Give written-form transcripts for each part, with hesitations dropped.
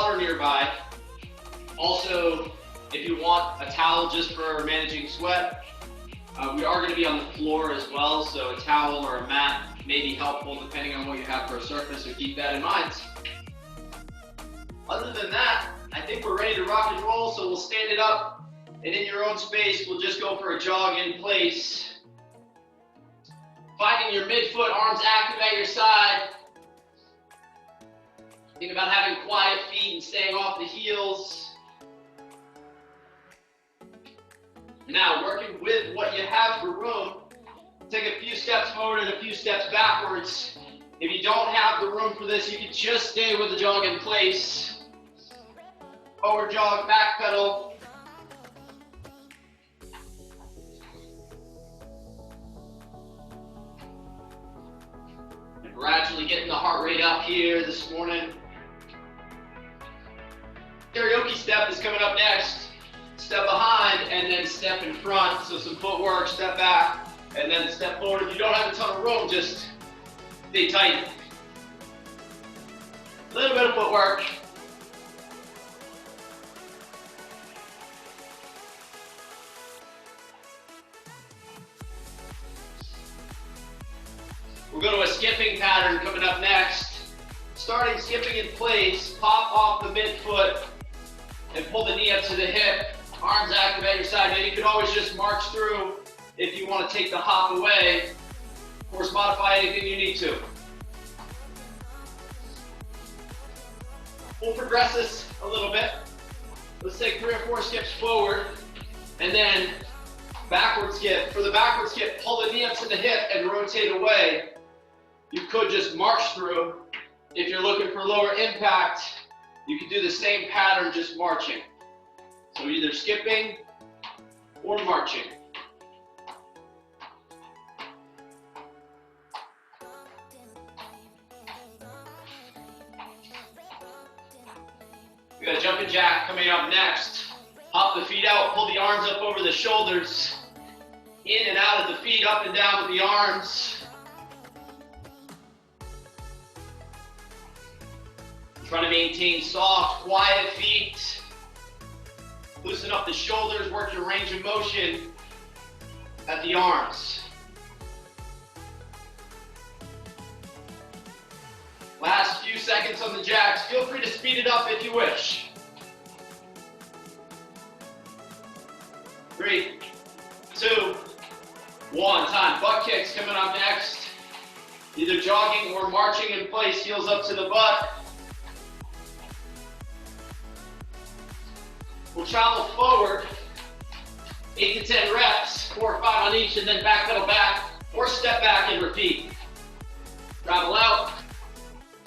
water nearby. Also, if you want a towel just for managing sweat, we are going to be on the floor as well, so a towel or a mat may be helpful depending on what you have for a surface, so keep that in mind. Other than that, I think we're ready to rock and roll, so we'll stand it up, and in your own space, we'll just go for a jog in place. Finding your midfoot, arms active at your side. Think about having quiet feet and staying off the heels. Now, working with what you have for room, take a few steps forward and a few steps backwards. If you don't have the room for this, you can just stay with the jog in place. Forward jog, back pedal. And gradually getting the heart rate up here this morning. Karaoke step is coming up next. Step behind and then step in front. So some footwork, step back, and then step forward. If you don't have a ton of room, just stay tight. A little bit of footwork. We'll go to a skipping pattern coming up next. Starting skipping in place, pop off the midfoot and pull the knee up to the hip. Arms active at your side. Now you can always just march through if you want to take the hop away. Of course, modify anything you need to. We'll progress this a little bit. Let's take 3 or 4 skips forward and then backward skip. For the backward skip, pull the knee up to the hip and rotate away. You could just march through. If you're looking for lower impact, you can do the same pattern, just marching. So either skipping or marching. We got a jumping jack coming up next. Hop the feet out, pull the arms up over the shoulders. In and out of the feet, up and down with the arms. Trying to maintain soft, quiet feet. Loosen up the shoulders, work your range of motion at the arms. Last few seconds on the jacks. Feel free to speed it up if you wish. 3, 2, 1. Time. Butt kicks coming up next. Either jogging or marching in place, heels up to the butt. We'll travel forward, 8 to 10 reps, 4 or 5 on each, and then back pedal back, or step back and repeat. Travel out,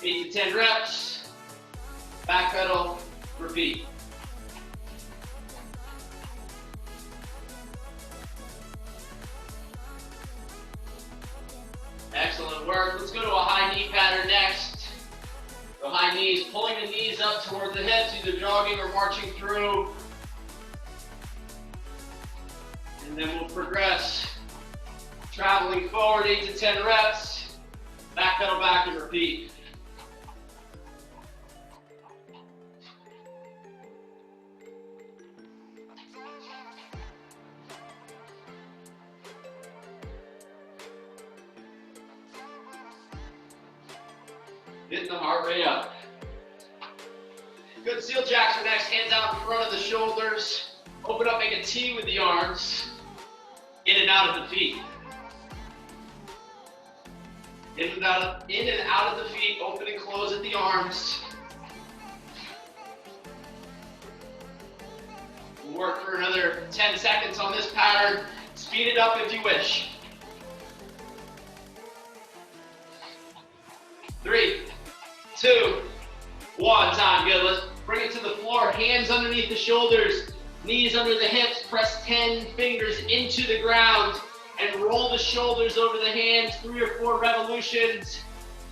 8 to 10 reps, back pedal, repeat. Excellent work. Let's go to a high knee pattern next. The high knees, pulling the knees up toward the hips, either jogging or marching through. And then we'll progress, traveling forward, 8 to 10 reps, back pedal back and repeat. Getting the heart rate up. Good, seal jacks are next. Hands out in front of the shoulders. Open up, make a T with the arms. In and out of the feet. In and out of the feet. Open and close at the arms. We'll work for another 10 seconds on this pattern. Speed it up if you wish. 3, 2, 1. Time. Good. Let's bring it to the floor. Hands underneath the shoulders. Knees under the hips. Press 10 fingers into the ground and roll the shoulders over the hands. 3 or 4 revolutions.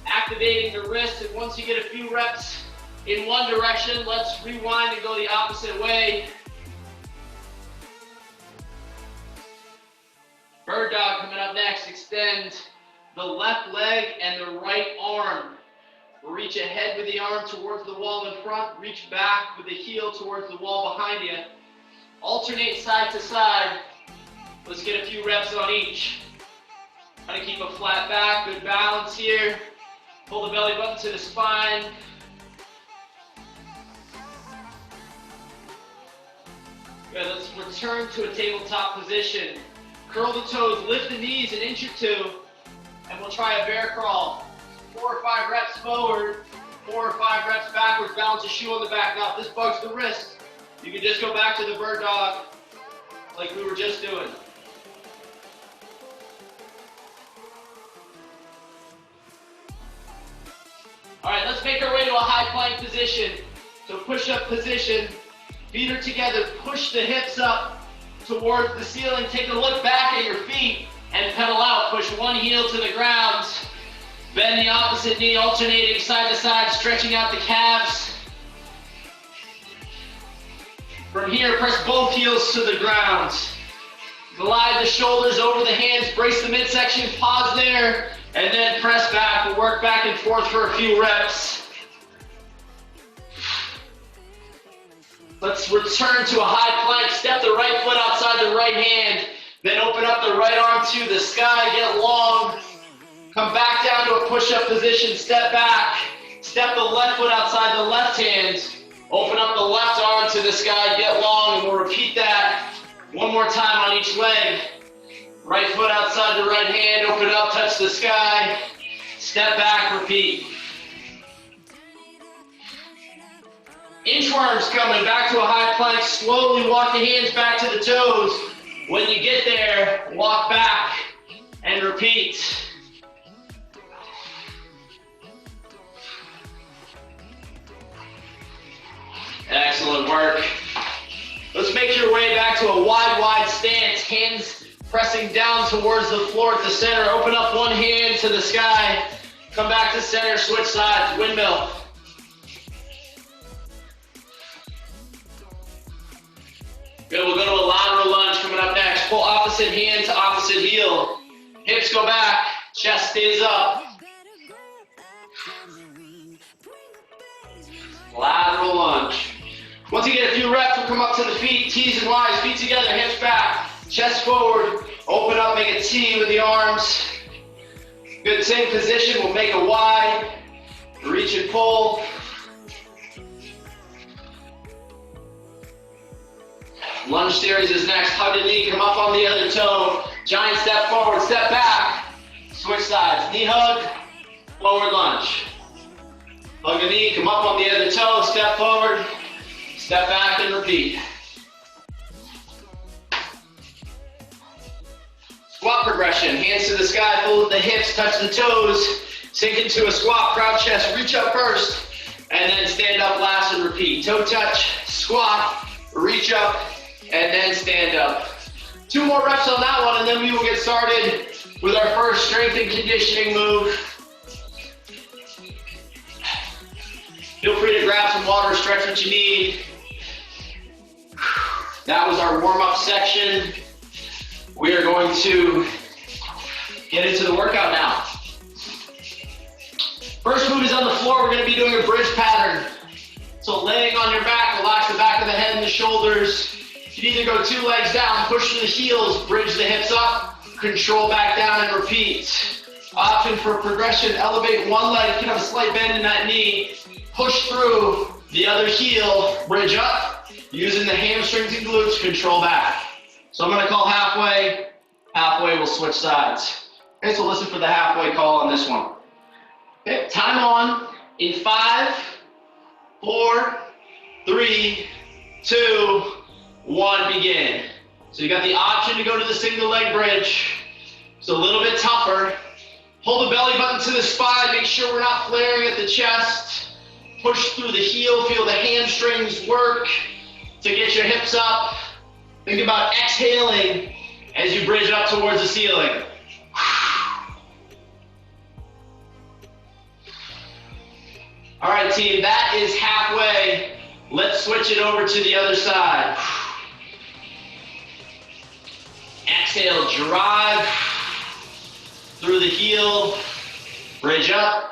Activating the wrists. And once you get a few reps in one direction, let's rewind and go the opposite way. Bird dog coming up next. Extend the left leg and the right arm Reach ahead with the arm towards the wall in front. Reach back with the heel towards the wall behind you. Alternate side to side. Let's get a few reps on each. Try to keep a flat back, good balance here. Pull the belly button to the spine. Good, let's return to a tabletop position. Curl the toes, lift the knees an inch or two, and we'll try a bear crawl. 4 or 5 reps forward, 4 or 5 reps backwards, balance a shoe on the back. Now, if this bugs the wrist, you can just go back to the bird dog like we were just doing. All right, let's make our way to a high plank position. So push-up position, feet are together, push the hips up towards the ceiling, take a look back at your feet and pedal out. Push one heel to the ground. Bend the opposite knee, alternating side to side, stretching out the calves. From here, press both heels to the ground. Glide the shoulders over the hands, brace the midsection, pause there, and then press back. We'll work back and forth for a few reps. Let's return to a high plank. Step the right foot outside the right hand, then open up the right arm to the sky, get long. Come back down to a push-up position, step back, step the left foot outside the left hand, open up the left arm to the sky, get long, and we'll repeat that one more time on each leg. Right foot outside the right hand, open up, touch the sky, step back, repeat. Inchworms coming, back to a high plank, slowly walk the hands back to the toes. When you get there, walk back and repeat. Excellent work. Let's make your way back to a wide stance. Hands pressing down towards the floor at the center. Open up one hand to the sky. Come back to center, switch sides, windmill. Good, we'll go to a lateral lunge coming up next. Pull opposite hand to opposite heel. Hips go back, chest stays up. Lateral lunge. Once you get a few reps, we'll come up to the feet, T's and Y's, feet together, hips back, chest forward, open up, make a T with the arms. Good, same position, we'll make a Y, reach and pull. Lunge series is next, hug the knee, come up on the other toe, giant step forward, step back, switch sides, knee hug, forward lunge. Hug the knee, come up on the other toe, step forward, step back and repeat. Squat progression, hands to the sky, pull the hips, touch the toes, sink into a squat, proud chest, reach up first, and then stand up last and repeat. Toe touch, squat, reach up, and then stand up. 2 more reps on that one, and then we will get started with our first strength and conditioning move. Feel free to grab some water, stretch what you need. That was our warm-up section. We are going to get into the workout now. First move is on the floor. We're going to be doing a bridge pattern. So laying on your back, relax the back of the head and the shoulders. You can either go 2 legs down, push through the heels, bridge the hips up, control back down and repeat. Option for progression, elevate one leg, you can have a slight bend in that knee, push through the other heel, bridge up, using the hamstrings and glutes, control back. So I'm gonna call halfway, we'll switch sides. Okay, so listen for the halfway call on this one. Okay, time on in 5, 4, 3, 2, 1, begin. So you got the option to go to the single leg bridge. It's a little bit tougher. Pull the belly button to the spine, make sure we're not flaring at the chest. Push through the heel, feel the hamstrings work to get your hips up. Think about exhaling as you bridge up towards the ceiling. All right, team, that is halfway. Let's switch it over to the other side. Exhale, drive through the heel, bridge up.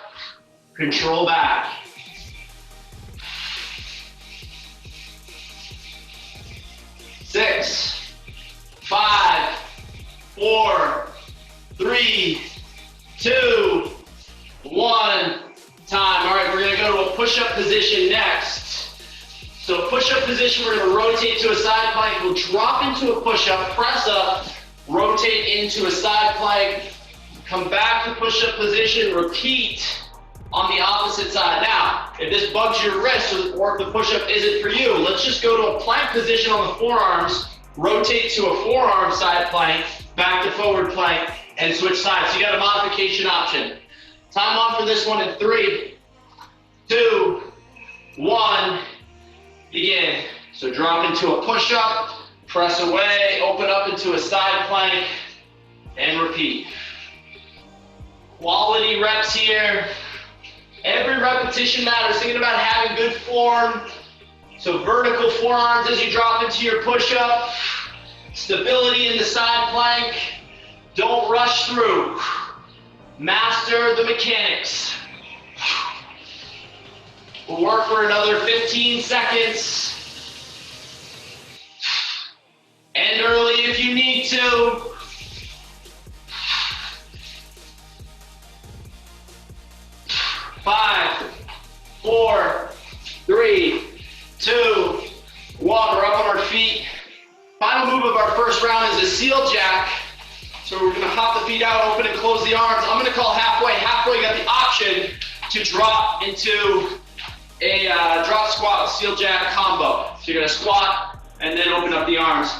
Control back. 6, 5, 4, 3, 2, 1. Time. All right, we're gonna go to a push-up position next. So push-up position, we're gonna rotate to a side plank. We'll drop into a push-up, press up, rotate into a side plank, come back to push-up position, repeat on the opposite side. Now, if this bugs your wrist or if the push-up isn't for you, let's just go to a plank position on the forearms, rotate to a forearm side plank, back to forward plank, and switch sides. So you got a modification option. Time on for this one in 3, 2, 1, begin. So drop into a push-up, press away, open up into a side plank, and repeat. Quality reps here. Every repetition matters. Thinking about having good form. So vertical forearms as you drop into your push-up. Stability in the side plank. Don't rush through. Master the mechanics. We'll work for another 15 seconds. End early if you need to. 5, 4, 3, 2, 1. We're up on our feet. Final move of our first round is a seal jack. So we're gonna hop the feet out, open and close the arms. I'm gonna call halfway. Halfway, you got the option to drop into a drop squat seal jack combo. So you're gonna squat and then open up the arms.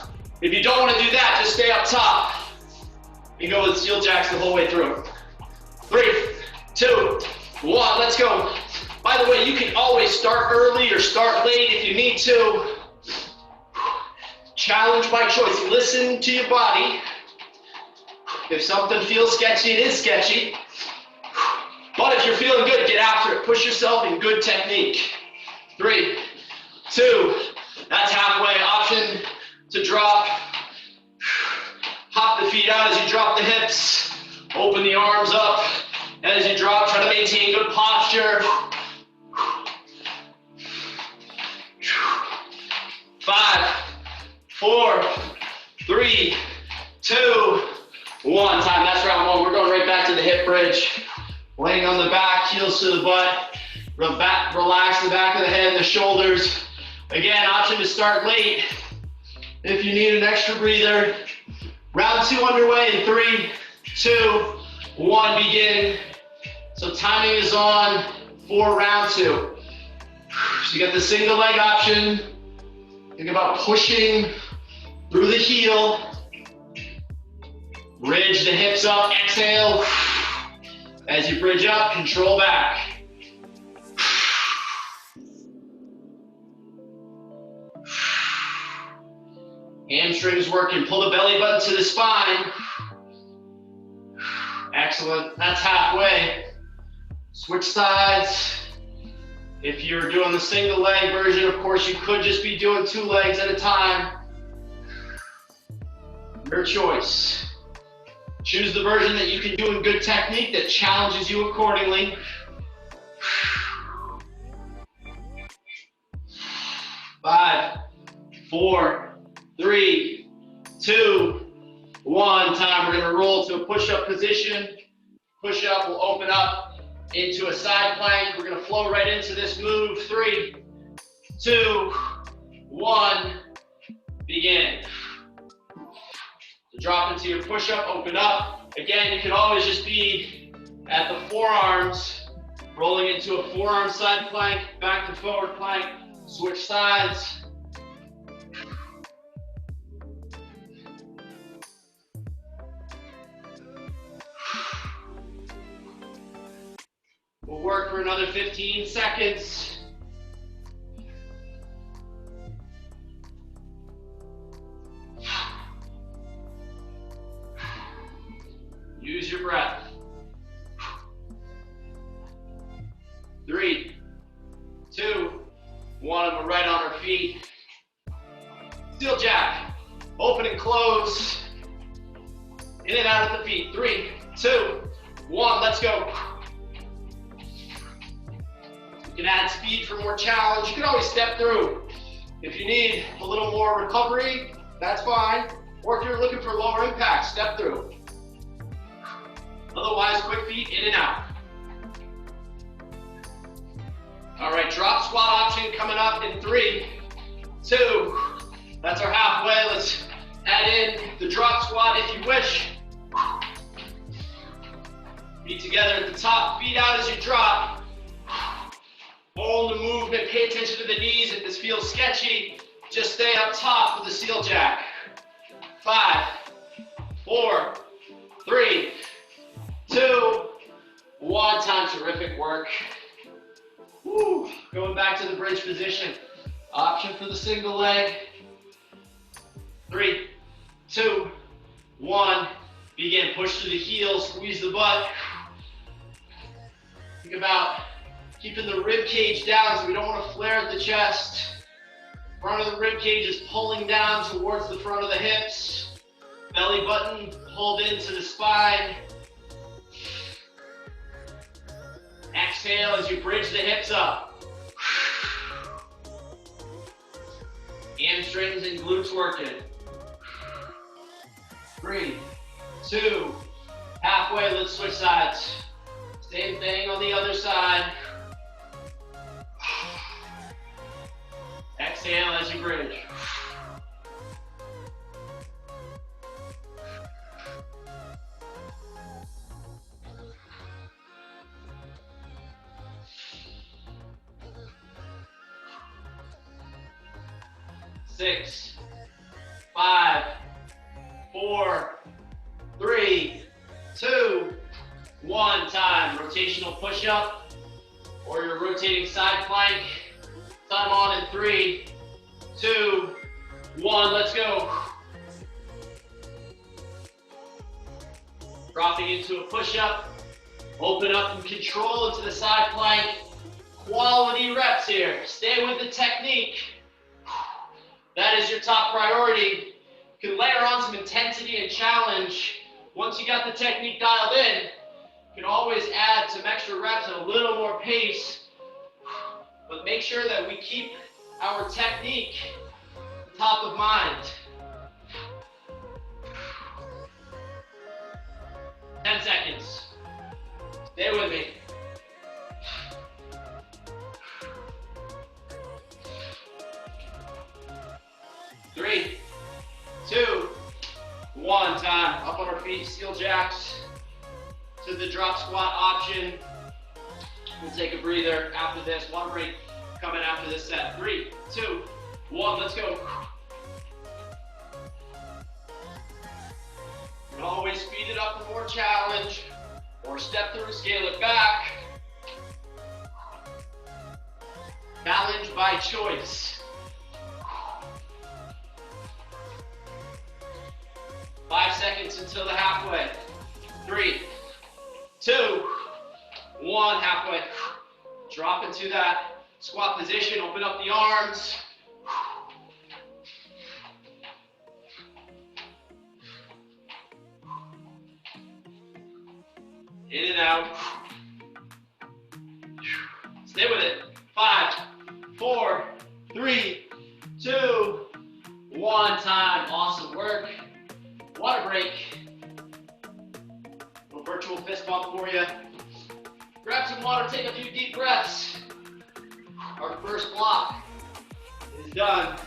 If you don't wanna do that, just stay up top and go with seal jacks the whole way through. 3, 2, 1, let's go. By the way, you can always start early or start late if you need to. Challenge by choice. Listen to your body. If something feels sketchy, it is sketchy. But if you're feeling good, get after it. Push yourself in good technique. 3, 2, that's halfway. Option to drop. Hop the feet out as you drop the hips. Open the arms up. As you drop, try to maintain good posture. 5, 4, 3, 2, 1. Time. That's round 1. We're going right back to the hip bridge. Laying on the back, heels to the butt. Relax the back of the head and the shoulders. Again, option to start late if you need an extra breather. Round 2 underway in 3, 2, 1, begin. So timing is on for round 2. So you got the single leg option. Think about pushing through the heel. Bridge the hips up, exhale. As you bridge up, control back. Hamstrings working, pull the belly button to the spine. Excellent, that's halfway. Switch sides. If you're doing the single leg version, of course, you could just be doing 2 legs at a time. Your choice. Choose the version that you can do in good technique that challenges you accordingly. 5, 4, 3, 2, 1. Time. We're going to roll to a push-up position. Push-up will open up into a side plank. We're going to flow right into this move. 3, 2, 1. Begin. So drop into your push-up, open up. Again, you can always just be at the forearms, rolling into a forearm side plank, back to forward plank, switch sides. We'll work for another 15 seconds. Use your breath. 3, 2, 1, we're right on our feet. Steel jack, open and close. In and out at the feet. 3, 2, 1, let's go. You can add speed for more challenge. You can always step through. If you need a little more recovery, that's fine. Or if you're looking for lower impact, step through. Otherwise, quick feet in and out. All right, drop squat option coming up in 3, 2. That's our halfway. Let's add in the drop squat if you wish. Feet together at the top, feet out as you drop. Hold the movement, pay attention to the knees. If this feels sketchy, just stay up top with the seal jack. 5, 4, 3, 2, 1. Time, terrific work. Woo. Going back to the bridge position. Option for the single leg. 3, 2, 1. Begin, push through the heels, squeeze the butt. Think about keeping the rib cage down so we don't want to flare at the chest. Front of the rib cage is pulling down towards the front of the hips. Belly button pulled into the spine. Exhale as you bridge the hips up. Hamstrings and glutes working. 3, 2, halfway, let's switch sides. Same thing on the other side. Exhale as you bridge. Six, 5, 4, 3, 2, 1. Time. Rotational push-up or your rotating side plank. Time on in 3, 2, 1. Let's go. Dropping into a push-up. Open up and control into the side plank. Quality reps here. Stay with the technique. That is your top priority. You can layer on some intensity and challenge. Once you got the technique dialed in, you can always add some extra reps and a little more pace. But make sure that we keep our technique top of mind. 10 seconds. Stay with me. Three, 2, 1. Time. Up on our feet, steel jacks to the drop squat option. We'll take a breather after this. One break coming after this set. 3, 2, 1. Let's go. You can always speed it up for more challenge or step through, scale it back. Challenge by choice. 5 seconds until the halfway. 3, 2, 1. Halfway. Drop into that squat position. Open up the arms. In and out. Stay with it. 5, 4, 3, 2, 1. Time. Awesome work. Water break. A little virtual fist bump for you. Grab some water, take a few deep breaths. Our first block is done.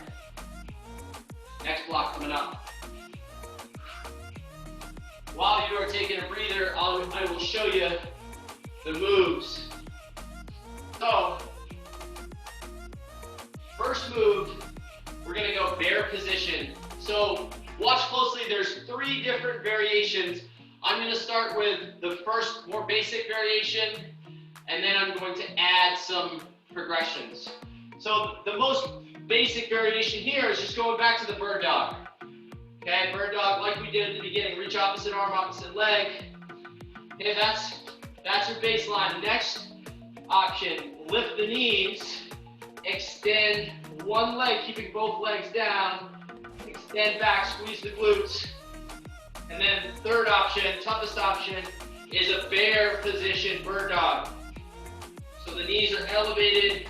Next block coming up. While you are taking a breather, I will show you the moves. So, first move, we're gonna go bear position. So, watch closely, there's 3 different variations. I'm gonna start with the first more basic variation, and then I'm going to add some progressions. So the most basic variation here is just going back to the bird dog. Okay, bird dog like we did at the beginning, reach opposite arm, opposite leg. Okay, that's your baseline. Next option, lift the knees, extend one leg, keeping both legs down. Extend back, squeeze the glutes. And then the third option, toughest option, is a bear position bird dog. So the knees are elevated.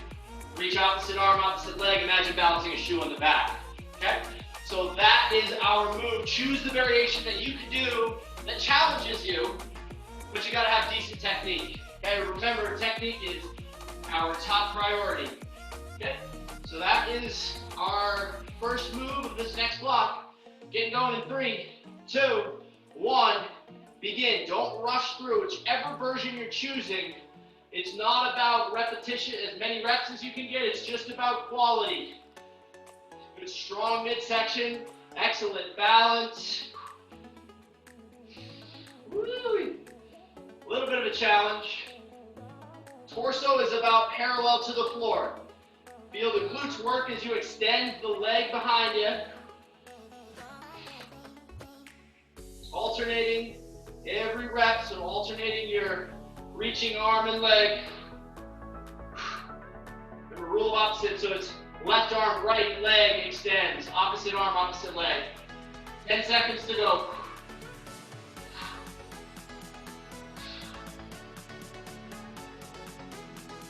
Reach opposite arm, opposite leg. Imagine balancing a shoe on the back. Okay? So that is our move. Choose the variation that you can do that challenges you, but you gotta have decent technique. Okay? Remember, technique is our top priority. Okay? So that is our first move of this next block. Getting going in 3, 2, 1. Begin. Don't rush through. Whichever version you're choosing, it's not about repetition, as many reps as you can get. It's just about quality. Good strong midsection. Excellent balance. Woo-wee. A little bit of a challenge. Torso is about parallel to the floor. Feel the glutes work as you extend the leg behind you. Alternating every rep, so alternating your reaching arm and leg. Remember, rule of opposite, so it's left arm, right leg extends. Opposite arm, opposite leg. 10 seconds to go.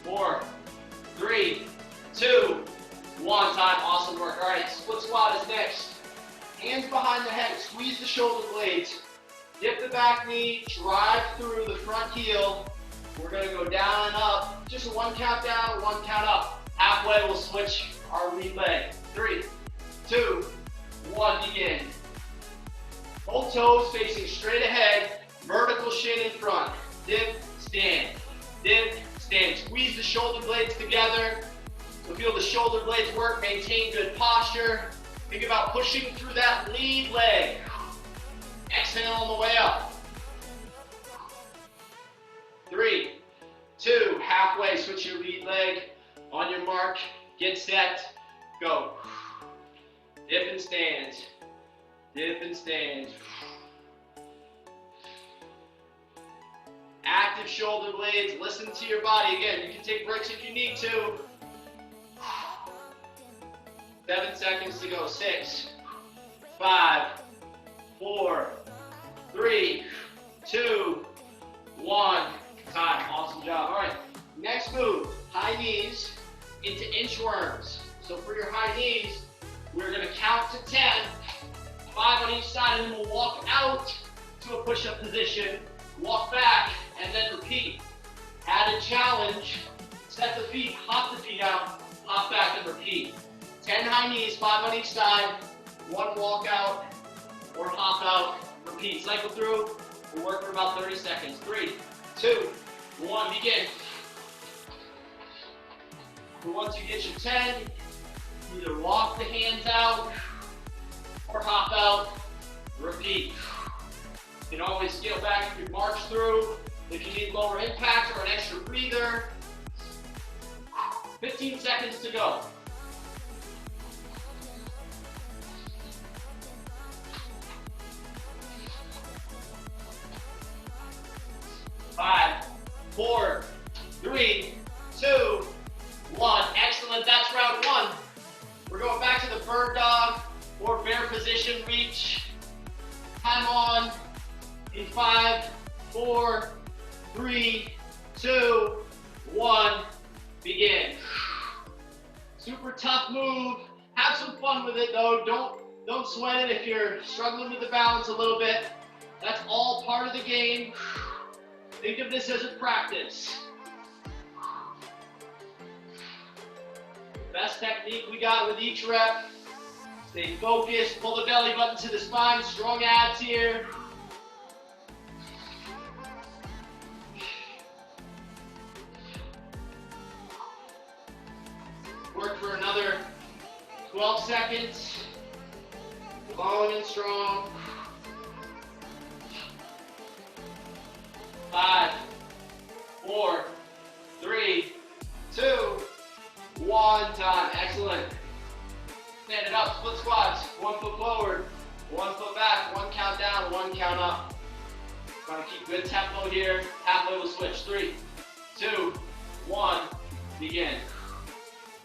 4, 3, 2, 1. Time. Awesome work. All right, split squat is next. Hands behind the head. Squeeze the shoulder blades. Dip the back knee. Drive through the front heel. We're going to go down and up. Just a 1 count down, 1 count up. Halfway, we'll switch our lead leg. 3, 2, 1. Begin. Both toes facing straight ahead. Vertical shin in front. Dip, stand. Dip, stand. Squeeze the shoulder blades together. So feel the shoulder blades work. Maintain good posture. Think about pushing through that lead leg. Exhale on the way up. 3, 2, halfway. Switch your lead leg. On your mark, get set, go. Dip and stand. Dip and stand. Active shoulder blades. Listen to your body. Again, you can take breaks if you need to. 7 seconds to go. 6, 5, 4, 3, 2, 1. Time. Awesome job. All right. Next move. High knees into inchworms. So for your high knees, we're going to count to 10. 5 on each side, and then we'll walk out to a push-up position. Walk back, and then repeat. Added challenge. Set the feet. Hop the feet out. Hop back and repeat. 10 high knees, 5 on each side, 1 walk out or hop out, repeat. Cycle through, we'll work for about 30 seconds. 3, 2, 1, begin. And once you get your 10, either walk the hands out or hop out, repeat. You can always scale back if you march through, if you need lower impact or an extra breather. 15 seconds to go. 5, 4, 3, 2, 1. Excellent. That's round 1. We're going back to the bird dog or bear position reach. Time on in 5, 4, 3, 2, 1. Begin. Super tough move. Have some fun with it though. Don't sweat it if you're struggling with the balance a little bit. That's all part of the game. Think of this as a practice. Best technique we got with each rep. Stay focused, pull the belly button to the spine, strong abs here. Work for another 12 seconds. Long and strong. 5, 4, 3, 2, 1. Time. Excellent. Stand it up. Split squats. 1 foot forward, 1 foot back. 1 count down, 1 count up. Trying to keep good tempo here. Halfway we'll switch. 3, 2, 1. Begin.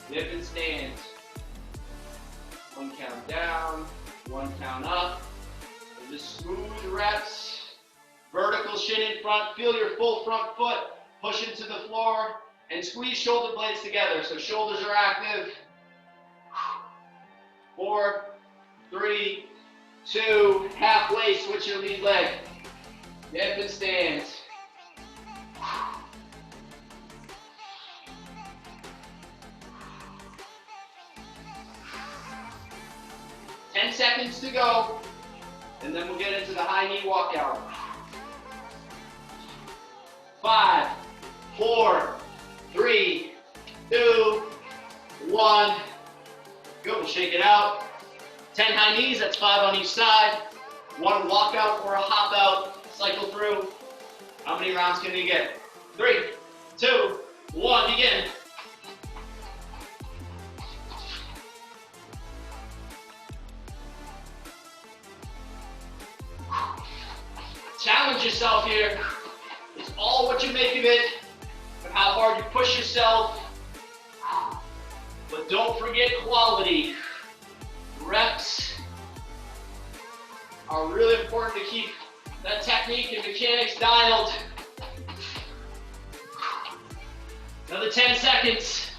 Dip and stand. 1 count down, 1 count up. And just smooth reps. Vertical shin in front. Feel your full front foot push into the floor. and squeeze shoulder blades together. So shoulders are active. 4, 3, 2, halfway, switch your lead leg. Hip and stance. 10 seconds to go, and then we'll get into the high knee walkout. 5, 4, 3, 2, 1. Good, we'll shake it out. 10 high knees, that's 5 on each side. 1 walkout or a hop out, cycle through. How many rounds can you get? 3, 2, 1, begin. Challenge yourself here. It's all what you make of it, and how hard you push yourself. But don't forget quality. Reps are really important to keep that technique and mechanics dialed. Another 10 seconds.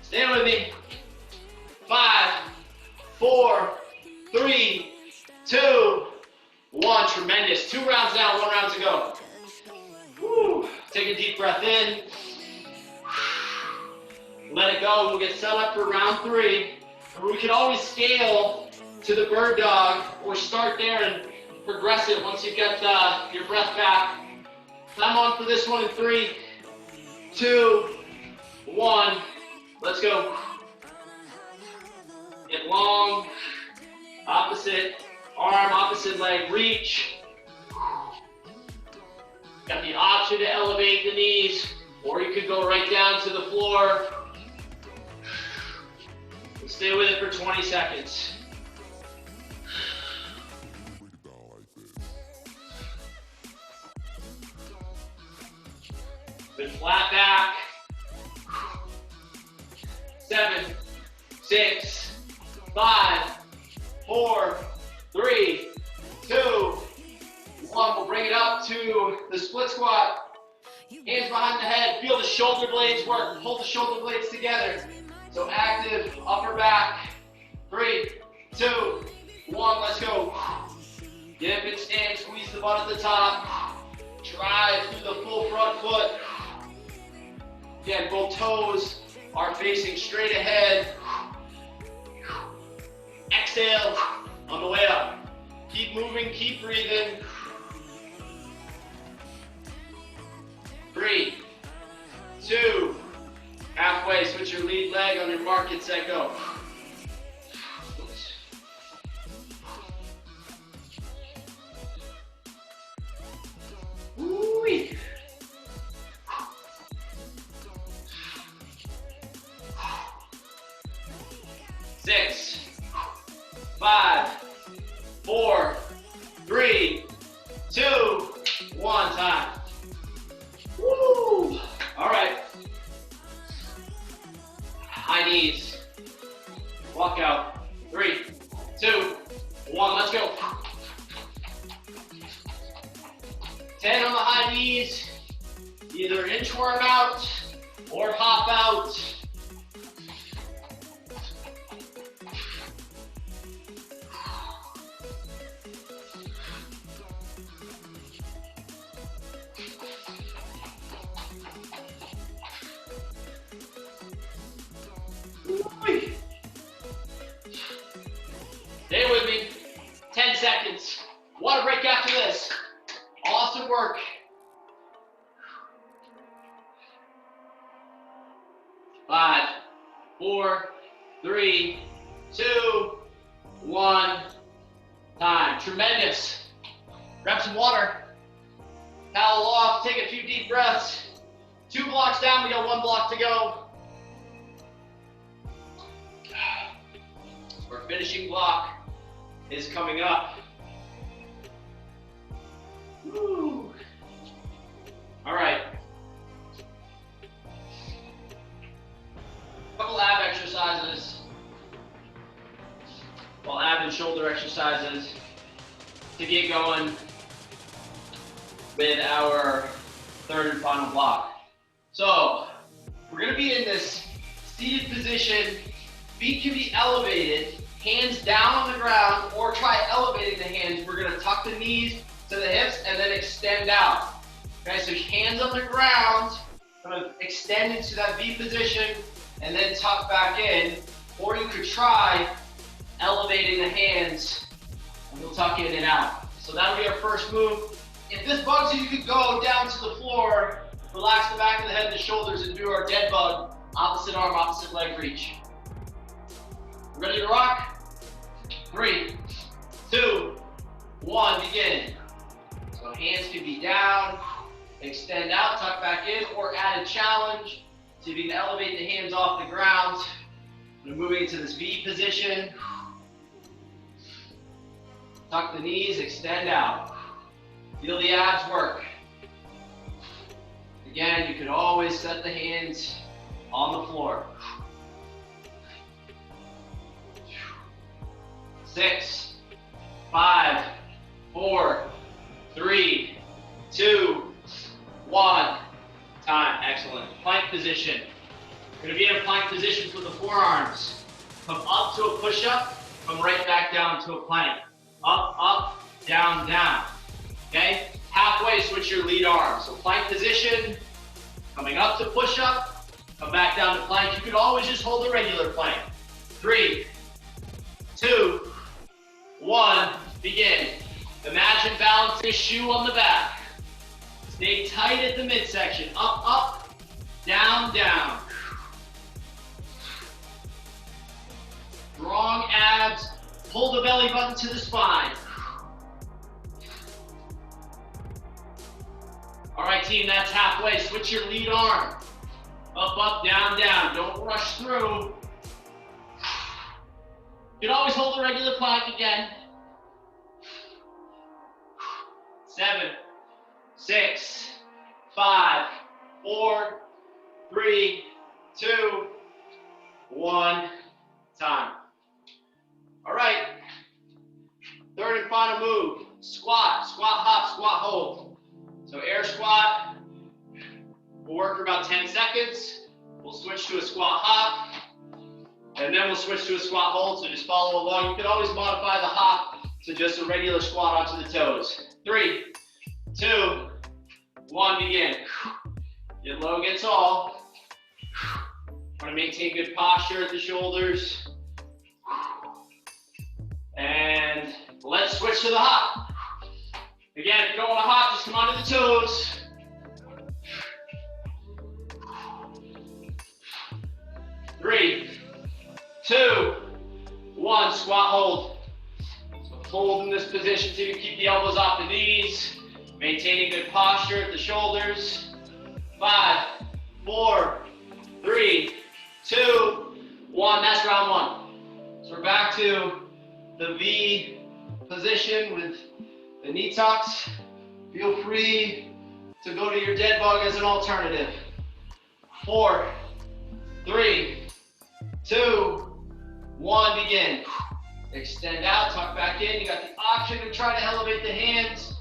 Stay with me. 5, 4, 3, 2, 1. Tremendous. 2 rounds down, 1 round to go. Woo. Take a deep breath in. Let it go. We'll get set up for round 3. We can always scale to the bird dog or start there and progress it once you get your breath back. Time on for this one in 3, 2, 1. Let's go. Get long. Opposite arm, opposite leg, reach. Got the option to elevate the knees, or you could go right down to the floor. Stay with it for 20 seconds. Good flat back. 7, 6, 5, 4, 3, 2, 1. We'll bring it up to the split squat. Hands behind the head. Feel the shoulder blades work. Hold the shoulder blades together. So active upper back. 3, 2, 1. Let's go. Dip and stand. Squeeze the butt at the top. Drive through the full front foot. Again, both toes are facing straight ahead. Exhale on the way up. Keep moving, keep breathing. 3, 2, halfway. Switch your lead leg on your mark, get set, go. Woo-wee. 6, 5, 4, 3, 2, 1. Time. Woo! All right. High knees. Walk out. 3, 2, 1. Let's go. 10 on the high knees. Either inchworm out or hop out. Stay with me. 10 seconds. Water break after this. Awesome work. Five, 4, 3, 2, 1. Time. Tremendous. Grab some water. Towel off. Take a few deep breaths. 2 blocks down. We got 1 block to go. Our finishing block is coming up. Woo. All right. Couple ab exercises. Well, ab and shoulder exercises to get going with our 3rd and final block. So we're gonna be in this seated position. Feet can be elevated, hands down on the ground, or try elevating the hands. We're gonna tuck the knees to the hips and then extend out. Okay, so hands on the ground, kind of extend into that V position, and then tuck back in. Or you could try elevating the hands, and we'll tuck in and out. So that'll be our first move. If this bugs you, you could go down to the floor, relax the back of the head and the shoulders, and do our dead bug, opposite arm, opposite leg reach. Ready to rock? 3, 2, 1, begin. So hands can be down, extend out, tuck back in, or add a challenge. See if you can elevate the hands off the ground. We're moving into this V position. Tuck the knees, extend out. Feel the abs work. Again, you could always set the hands on the floor. 6, 5, 4, 3, 2, 1. Time. Excellent. Plank position. We're going to be in a plank position for the forearms. Come up to a push-up, come right back down to a plank. Up, up, down, down. Okay? Halfway, switch your lead arm. So plank position, coming up to push-up, come back down to plank. You could always just hold a regular plank. 3, 2, 1, begin. Imagine balancing a shoe on the back. Stay tight at the midsection. Up, up, down, down. Strong abs. Pull the belly button to the spine. All right, team, that's halfway. Switch your lead arm. Up, up, down, down. Don't rush through. You can always hold a regular plank again. 7, 6, 5, 4, 3, 2, 1. Time. All right. Third and final move. Squat, squat, hop, squat, hold. So air squat. We'll work for about 10 seconds. We'll switch to a squat hop. And then we'll switch to a squat hold. So just follow along. You can always modify the hop to just a regular squat onto the toes. 3, 2, 1, begin. Get low, get tall. Want to maintain good posture at the shoulders. And let's switch to the hop. Again, if you don't want to hop, just come onto the toes. 3, 2, 1, squat hold. So hold in this position so you can keep the elbows off the knees. Maintaining good posture at the shoulders. 5, 4, 3, 2, 1. That's round 1. So we're back to the V position with the knee tucks. Feel free to go to your dead bug as an alternative. 4, 3, 2, 1, begin. Extend out, tuck back in. You got the option to try to elevate the hands.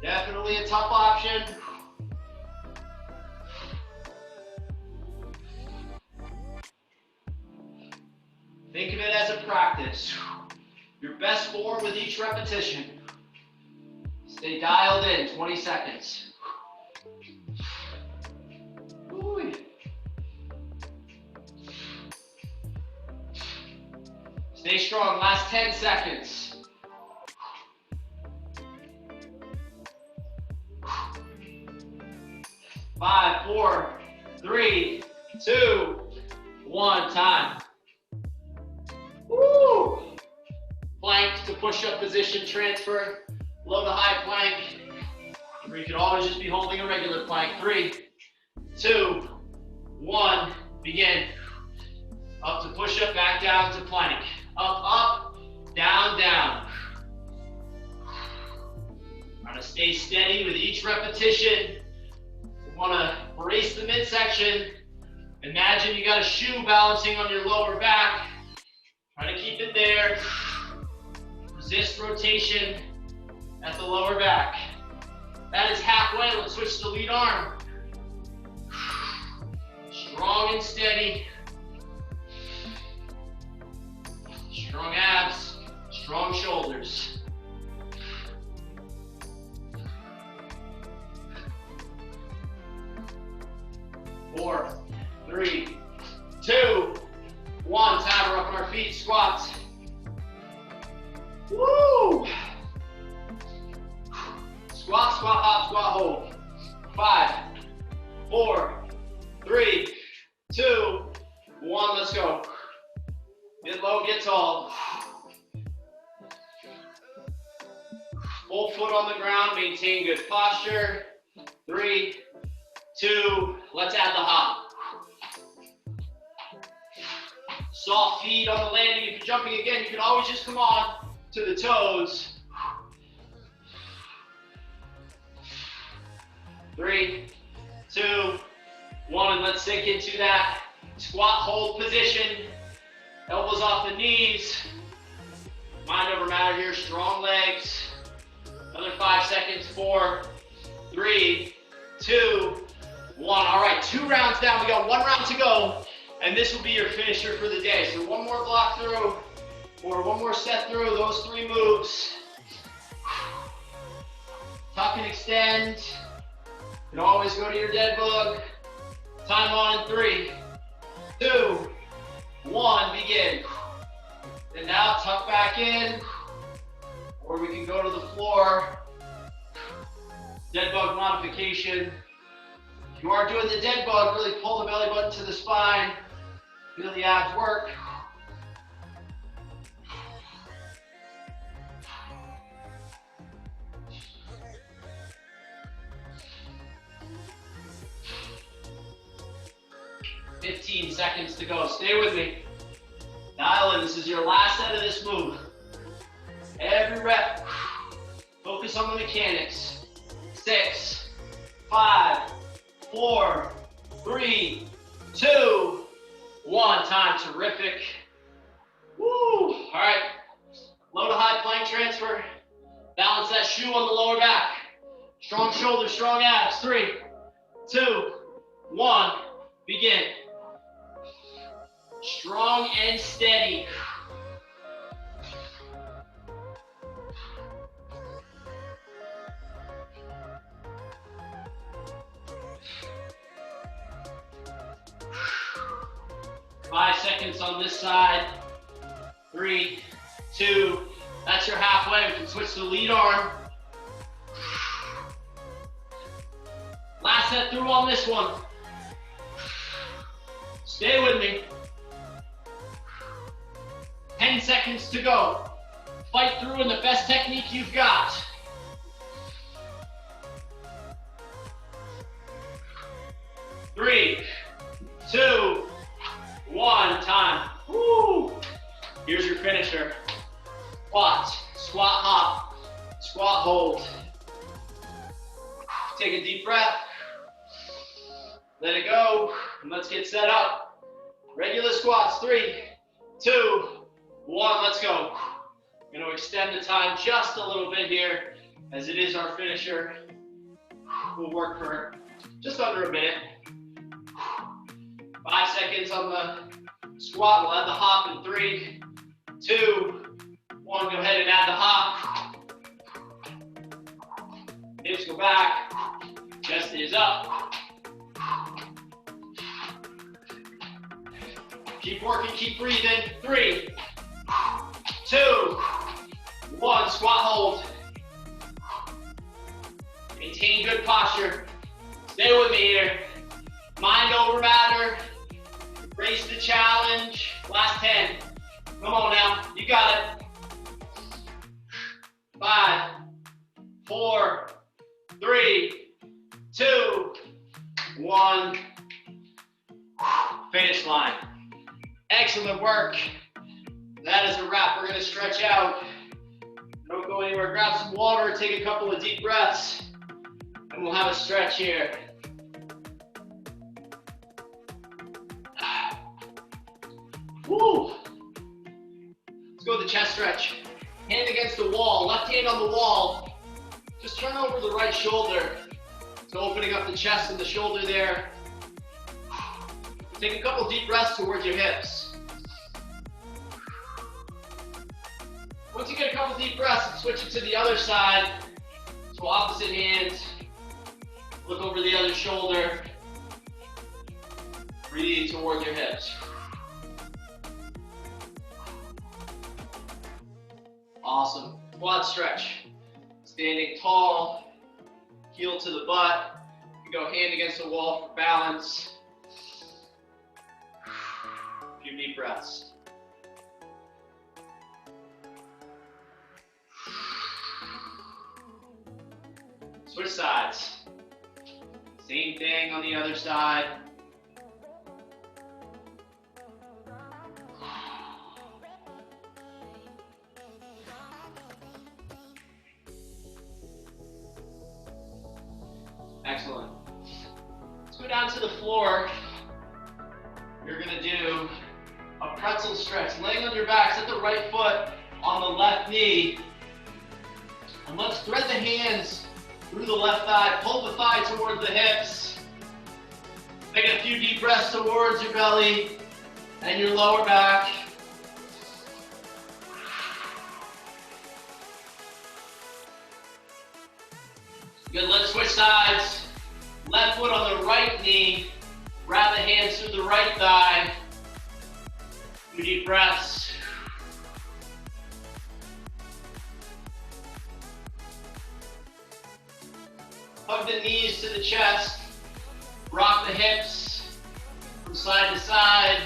Definitely a tough option. Think of it as a practice. Your best form with each repetition. Stay dialed in, 20 seconds. Ooh. Stay strong, last 10 seconds. 5, 4, 3, 2, 1, time. Woo! Plank to push-up position, transfer, low to high plank. Or you could always just be holding a regular plank. 3, 2, 1, begin. Up to push-up, back down to plank. Up, up, down, down. Try to stay steady with each repetition. We want to brace the midsection. Imagine you got a shoe balancing on your lower back. Try to keep it there. Resist rotation at the lower back. That is halfway. Let's switch to lead arm. Strong and steady. Strong abs, strong shoulders. Four, three, two, one. Time, we're up on our feet, squats. Woo! Squat, squat, hop, squat, hold. 5, 4, 3, 2, 1, let's go. Get low, get tall. Full foot on the ground, maintain good posture. 3, 2, let's add the hop. Soft feet on the landing. If you're jumping again, you can always just come on to the toes. 3, 2, 1, and let's sink into that squat hold position. Elbows off the knees. Mind over matter here, strong legs. Another 5 seconds, 4, 3, 2, 1. All right, 2 rounds down. We got 1 round to go, and this will be your finisher for the day. So 1 more block through, or 1 more set through those 3 moves. Tuck and extend. You can always go to your dead bug. Time on in 3, 2, 1, begin. And now tuck back in, or we can go to the floor. Dead bug modification. If you are doing the dead bug, really pull the belly button to the spine. Feel the abs work. $15 seconds to go. Stay with me. Dial in. This is your last set of this move. Every rep. Focus on the mechanics. 6, 5, 4, 3, 2, 1. Time. Terrific. Woo! All right. Low to high plank transfer. Balance that shoe on the lower back. Strong shoulders, strong abs. 3, 2, 1. Begin. Strong and steady. Five seconds on this side. 3, 2, that's your halfway. We can switch to the lead arm. Last set through on this one. Stay with me. 10 seconds to go. Fight through in the best technique you've got. 3, 2, 1, time. Woo! Here's your finisher. Squat, squat hop, squat hold. Take a deep breath. Let it go, and let's get set up. Regular squats, 3, 2, 1, let's go. I'm gonna extend the time just a little bit here, as it is our finisher. We'll work for just under a minute. 5 seconds on the squat, we'll add the hop in 3, 2, 1, go ahead and add the hop. Hips go back, chest is up. Keep working, keep breathing. 3, 2, 1, squat hold. Maintain good posture. Stay with me here. Mind over matter. Embrace the challenge. Last 10. Come on now, you got it. 5, 4, 3, 2, 1. Finish line. Excellent work. That is a wrap. We're gonna stretch out. Don't go anywhere. Grab some water, take a couple of deep breaths, and we'll have a stretch here. Woo! Let's go with the chest stretch. Hand against the wall, left hand on the wall. Just turn over the right shoulder. So opening up the chest and the shoulder there. Take a couple deep breaths towards your hips. Once you get a couple deep breaths, switch it to the other side. So opposite hands. Look over the other shoulder. Breathe towards your hips. Awesome. Quad stretch. Standing tall, heel to the butt. You go hand against the wall for balance. A few deep breaths. Switch sides. Same thing on the other side. Excellent. Let's go down to the floor. You're gonna do a pretzel stretch. Laying on your back, set the right foot on the left knee. And let's thread the hands through the left thigh. Pull the thigh towards the hips. Take a few deep breaths towards your belly and your lower back. Good, let's switch sides. Left foot on the right knee. Grab the hands through the right thigh. Few deep breaths. Hug the knees to the chest. Rock the hips from side to side.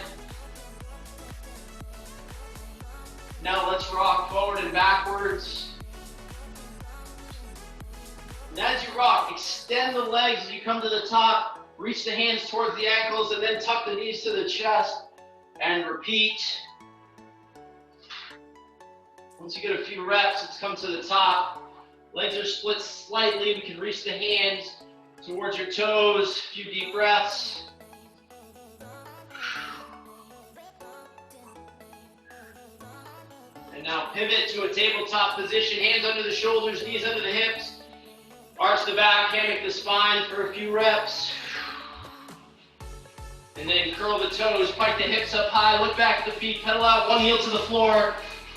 Now let's rock forward and backwards. And as you rock, extend the legs as you come to the top. Reach the hands towards the ankles and then tuck the knees to the chest and repeat. Once you get a few reps, let's come to the top. Legs are split slightly. We can reach the hands towards your toes. A few deep breaths. And now pivot to a tabletop position. Hands under the shoulders, knees under the hips. Arch the back, hammock the spine for a few reps. And then curl the toes, pike the hips up high, look back at the feet, pedal out, one heel to the floor.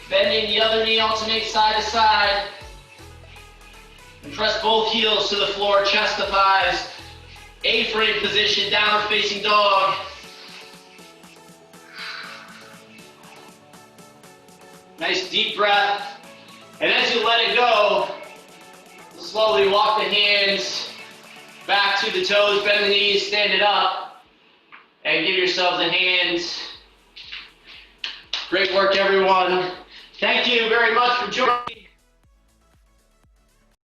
Bending the other knee, alternate side to side. And press both heels to the floor, chest to thighs. A-frame position, downward facing dog. Nice deep breath. And as you let it go, slowly walk the hands back to the toes, bend the knees, stand it up, and give yourselves a hand. Great work, everyone. Thank you very much for joining.